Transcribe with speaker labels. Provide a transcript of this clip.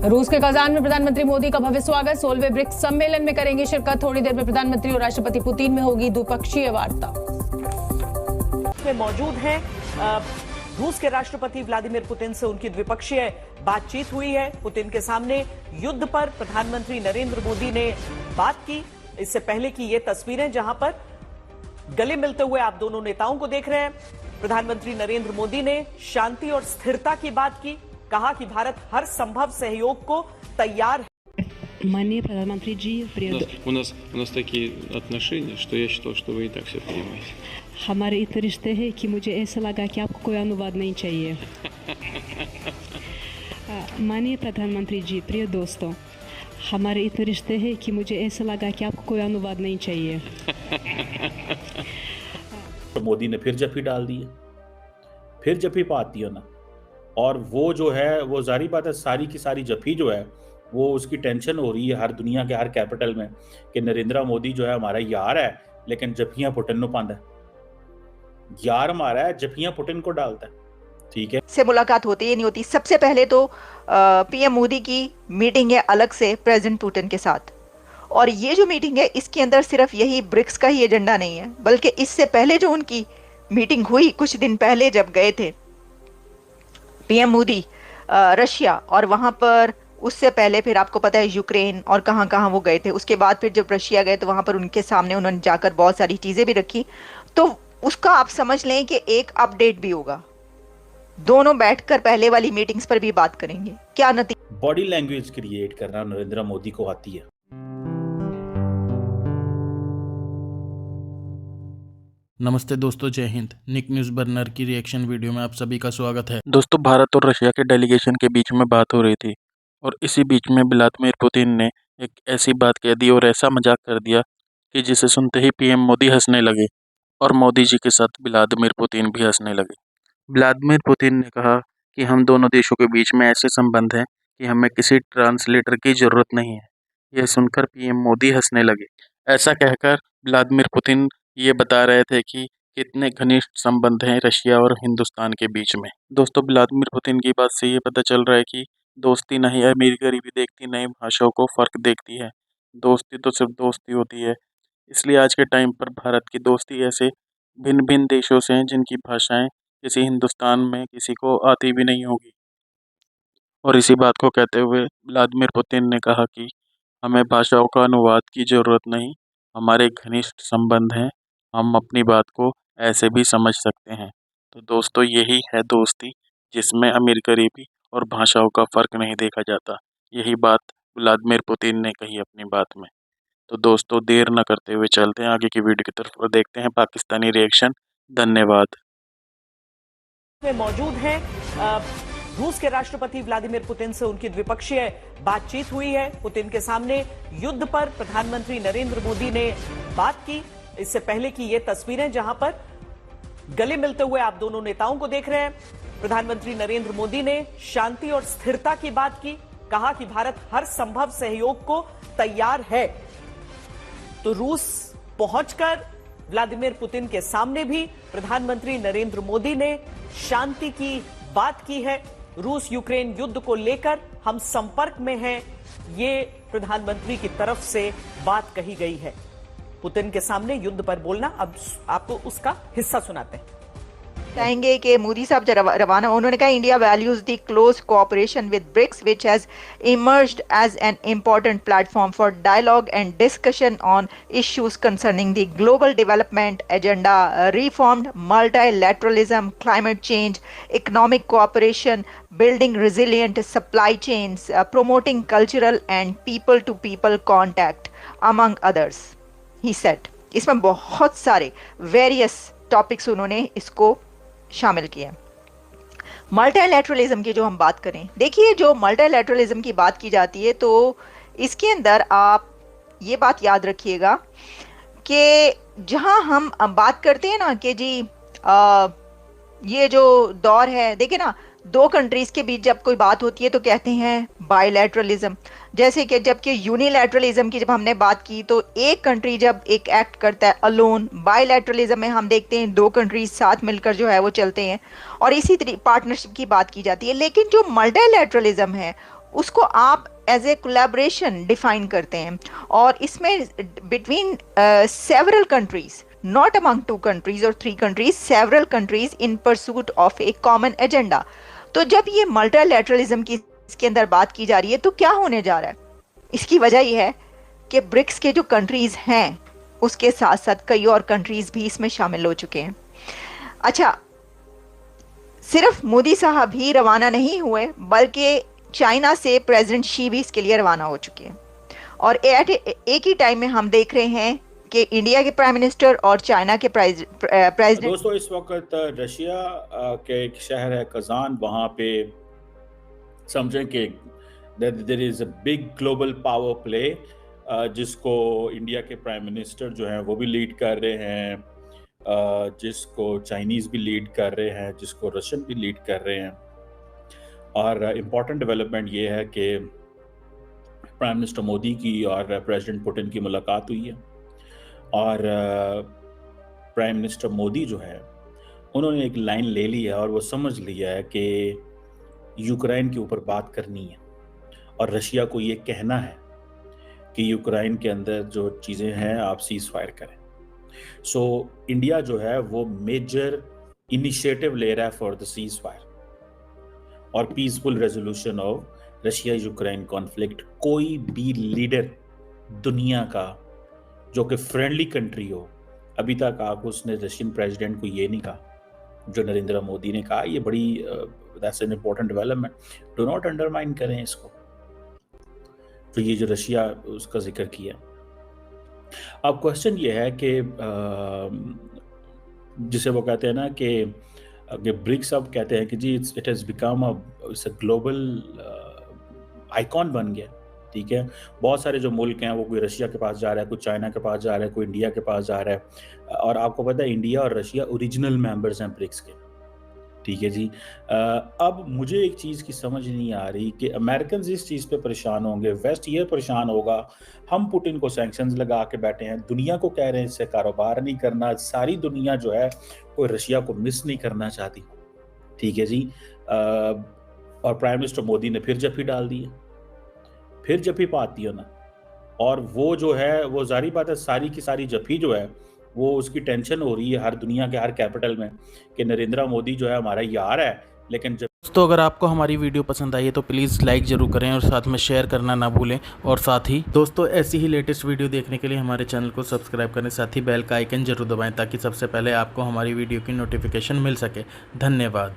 Speaker 1: रूस के कजान में प्रधानमंत्री मोदी का भव्य स्वागत। 16वें ब्रिक्स सम्मेलन में करेंगे शिरकत। थोड़ी देर में प्रधानमंत्री और राष्ट्रपति पुतिन में होगी द्विपक्षीय वार्ता।
Speaker 2: में मौजूद हैं रूस के राष्ट्रपति व्लादिमीर पुतिन से उनकी द्विपक्षीय बातचीत हुई है। पुतिन के सामने युद्ध पर प्रधानमंत्री नरेंद्र मोदी ने बात की। इससे पहले की ये तस्वीरें जहां पर गले मिलते हुए आप दोनों नेताओं को देख रहे हैं। प्रधानमंत्री नरेंद्र मोदी ने शांति और स्थिरता की बात की, कहा कि भारत हर संभव सहयोग को तैयार है।
Speaker 3: माननीय प्रधानमंत्री जी,
Speaker 4: у нас такие отношения, что я считал, что вы и так все понимаете.
Speaker 3: हमारे इतने रिश्ते हैं कि मुझे ऐसा लगा कि आपको कोई अनुवाद नहीं चाहिए। माननीय प्रधानमंत्री जी, प्रिय दोस्तों, हमारे इतने रिश्ते हैं कि मुझे ऐसा लगा कि आपको कोई अनुवाद नहीं चाहिए।
Speaker 5: तो मोदी ने फिर जफी डाल दी है, फिर जफी पाती है ना। और वो जो है वो जारी बात है, सारी की सारी जफी जो है वो उसकी टेंशन हो रही है हर दुनिया के हर कैपिटल में कि नरेंद्र मोदी जो है हमारा यार है, लेकिन जफियां पुतिन को पांदा है। यार हमारा है, जफियां पुतिन को डालता है। ठीक है,
Speaker 6: से मुलाकात होती ही नहीं होती। सबसे पहले तो पीएम मोदी की मीटिंग है अलग से प्रेसिडेंट पुतिन के साथ, और ये जो मीटिंग है इसके अंदर सिर्फ यही ब्रिक्स का ही एजेंडा नहीं है, बल्कि इससे पहले जो उनकी मीटिंग हुई कुछ दिन पहले जब गए थे पीएम मोदी रशिया, और वहां पर उससे पहले फिर आपको पता है यूक्रेन और कहां कहां वो गए थे। उसके बाद फिर जब रशिया गए तो वहां पर उनके सामने उन्होंने जाकर बहुत सारी चीजें भी रखी। तो उसका आप समझ लें कि एक अपडेट भी होगा। दोनों बैठकर पहले वाली मीटिंग्स पर भी बात करेंगे। क्या नतीजा
Speaker 5: बॉडी लैंग्वेज क्रिएट करना नरेंद्र मोदी को आती है।
Speaker 7: नमस्ते दोस्तों, जय हिंद। निक न्यूज़ बर्नर की रिएक्शन वीडियो में आप सभी का स्वागत है।
Speaker 8: दोस्तों, भारत और रशिया के डेलीगेशन के बीच में बात हो रही थी और इसी बीच में व्लादिमीर पुतिन ने एक ऐसी बात कह दी और ऐसा मजाक कर दिया कि जिसे सुनते ही पीएम मोदी हंसने लगे और मोदी जी के साथ व्लादिमीर पुतिन भी हंसने लगे। व्लादिमीर पुतिन ने कहा कि हम दोनों देशों के बीच में ऐसे संबंध हैं कि हमें किसी ट्रांसलेटर की जरूरत नहीं है। यह सुनकर पीएम मोदी हंसने लगे। ऐसा कहकर व्लादिमीर पुतिन ये बता रहे थे कि कितने घनिष्ठ संबंध हैं रशिया और हिंदुस्तान के बीच में। दोस्तों, व्लादिमीर पुतिन की बात से ये पता चल रहा है कि दोस्ती नहीं अमीर गरीबी देखती, नई भाषाओं को फर्क देखती है। दोस्ती तो सिर्फ दोस्ती होती है। इसलिए आज के टाइम पर भारत की दोस्ती ऐसे भिन्न भिन्न देशों से हैं जिनकी भाषाएं किसी हिंदुस्तान में किसी को आती भी नहीं होगी। और इसी बात को कहते हुए व्लादिमीर पुतिन ने कहा कि हमें भाषाओं का अनुवाद की जरूरत नहीं, हमारे घनिष्ठ संबंध हैं, हम अपनी बात को ऐसे भी समझ सकते हैं। तो दोस्तों, यही है दोस्ती जिसमें अमीर गरीबी और भाषाओं का फर्क नहीं देखा जाता। यही बात व्लादिमीर पुतिन ने कही अपनी बात में। तो दोस्तों, देर न करते हुए चलते हैं आगे की वीडियो की तरफ और देखते हैं पाकिस्तानी रिएक्शन। धन्यवाद।
Speaker 2: में मौजूद हैं रूस के राष्ट्रपति व्लादिमीर पुतिन से उनकी द्विपक्षीय बातचीत हुई है। पुतिन के सामने युद्ध पर प्रधानमंत्री नरेंद्र मोदी ने बात की। इससे पहले की ये तस्वीरें जहां पर गले मिलते हुए आप दोनों नेताओं को देख रहे हैं। प्रधानमंत्री नरेंद्र मोदी ने शांति और स्थिरता की बात की, कहा कि भारत हर संभव सहयोग को तैयार है। तो रूस पहुंचकर व्लादिमीर पुतिन के सामने भी प्रधानमंत्री नरेंद्र मोदी ने शांति की बात की है। रूस यूक्रेन युद्ध को लेकर हम संपर्क में हैं, ये प्रधानमंत्री की तरफ से बात कही गई है। पुतिन के सामने युद्ध पर बोलना, अब आपको उसका हिस्सा सुनाते हैं।
Speaker 6: चाहेंगे कि मोदी साहब जब रवाना, उन्होंने कहा India values the close cooperation with BRICS which has emerged as an important platform for dialogue and discussion on issues concerning the global development agenda, reformed multilateralism, climate change, economic cooperation, building resilient supply chains, promoting cultural and people to people contact among others, he said। इसमें बहुत सारे various topics उन्होंने इसको शामिल किया। Multilateralism की जो हम बात करें, देखिए जो मल्टीलैटरलिज्म की बात की जाती है तो इसके अंदर आप ये बात याद रखिएगा कि जहां हम बात करते हैं ना कि जी ये जो दौर है, देखिए ना, दो कंट्रीज के बीच जब कोई बात होती है तो कहते हैं बायलैटरलिज्म। जैसे कि जबकि यूनिलैटरलिज्म की जब हमने बात की तो एक कंट्री जब एक एक्ट करता है अलोन, बायलैटरलिज्म में हम देखते हैं दो कंट्रीज साथ मिलकर जो है वो चलते हैं और इसी पार्टनरशिप की बात की जाती है। लेकिन जो मल्टीलैटरलिज्म है उसको आप एज ए कोलैबोरेशन डिफाइन करते हैं, और इसमें between several countries, not among 2 countries और 3 countries, several countries in pursuit of A common agenda. तो जब ये मल्टीलैटरलिज्म की इसके अंदर बात की जा रही है तो क्या होने जा रहा है? इसकी वजह यह है कि ब्रिक्स के जो कंट्रीज हैं उसके साथ साथ कई और कंट्रीज भी इसमें शामिल हो चुके हैं। अच्छा, सिर्फ मोदी साहब ही रवाना नहीं हुए, बल्कि चाइना से प्रेसिडेंट शी भी इसके लिए रवाना हो चुके हैं, और एक ही टाइम में हम देख रहे हैं कि इंडिया के प्राइम मिनिस्टर और चाइना के प्रेसिडेंट।
Speaker 5: दोस्तों, इस वक्त रशिया के एक शहर है कजान, वहाँ पे समझें कि there is a big global power play जिसको इंडिया के प्राइम मिनिस्टर जो हैं वो भी लीड कर रहे हैं, जिसको चाइनीज़ भी लीड कर रहे हैं, जिसको रशियन भी लीड कर रहे हैं। और इम्पॉर्टेंट डेवलपमेंट ये है कि प्राइम मिनिस्टर मोदी की और प्रेसिडेंट पुतिन की मुलाकात हुई है, और प्राइम मिनिस्टर मोदी जो है उन्होंने एक लाइन ले ली है और वो समझ लिया है कि यूक्रेन के ऊपर बात करनी है, और रशिया को ये कहना है कि यूक्रेन के अंदर जो चीज़ें हैं आप सीज फायर करें। सो इंडिया जो है वो मेजर इनिशिएटिव ले रहा है फॉर द सीज फायर और peaceful resolution of Russia Ukraine conflict. कोई भी लीडर दुनिया का जो कि फ्रेंडली कंट्री हो, अभी तक आपको उसने रशियन प्रेसिडेंट को ये नहीं कहा जो नरेंद्र मोदी ने कहा। ये बड़ी that's an important development, do not undermine करें इसको। तो ये जो रशिया उसका जिक्र किया। अब क्वेश्चन ये है कि जिसे वो कहते हैं ना कि ब्रिक्स अब कहते हैं कि जी it has become a global icon बन गया, ठीक है। बहुत सारे जो मुल्क हैं वो कोई रशिया के पास जा रहा है, कोई चाइना के पास जा रहा है, कोई इंडिया के पास जा रहा है, और आपको पता है इंडिया और रशिया ओरिजिनल मेंबर्स हैं ब्रिक्स के, ठीक है जी। अब मुझे एक चीज़ की समझ नहीं आ रही कि अमेरिकन इस चीज़ पे परेशान होंगे, वेस्ट ये परेशान होगा, हम पुतिन को सैंक्शंस लगा के बैठे हैं, दुनिया को कह रहे हैं इससे कारोबार नहीं करना, सारी दुनिया जो है कोई रशिया को मिस नहीं करना चाहती, ठीक है जी। और प्राइम मिनिस्टर मोदी ने फिर जफ्फी डाल दी है, फिर जफ्फी पाती हो ना, और वो जो है वो जारी बात है सारी की सारी जफ्फी जो है वो उसकी टेंशन हो रही है हर दुनिया के हर कैपिटल में कि नरेंद्र मोदी जो है हमारा यार है, लेकिन
Speaker 7: दोस्तों अगर आपको हमारी वीडियो पसंद आई है तो प्लीज़ लाइक ज़रूर करें और साथ में शेयर करना ना भूलें। और साथ ही दोस्तों ऐसी ही लेटेस्ट वीडियो देखने के लिए हमारे चैनल को सब्सक्राइब करें, साथ ही बेल का आइकन जरूर दबाएं ताकि सबसे पहले आपको हमारी वीडियो की नोटिफिकेशन मिल सके। धन्यवाद।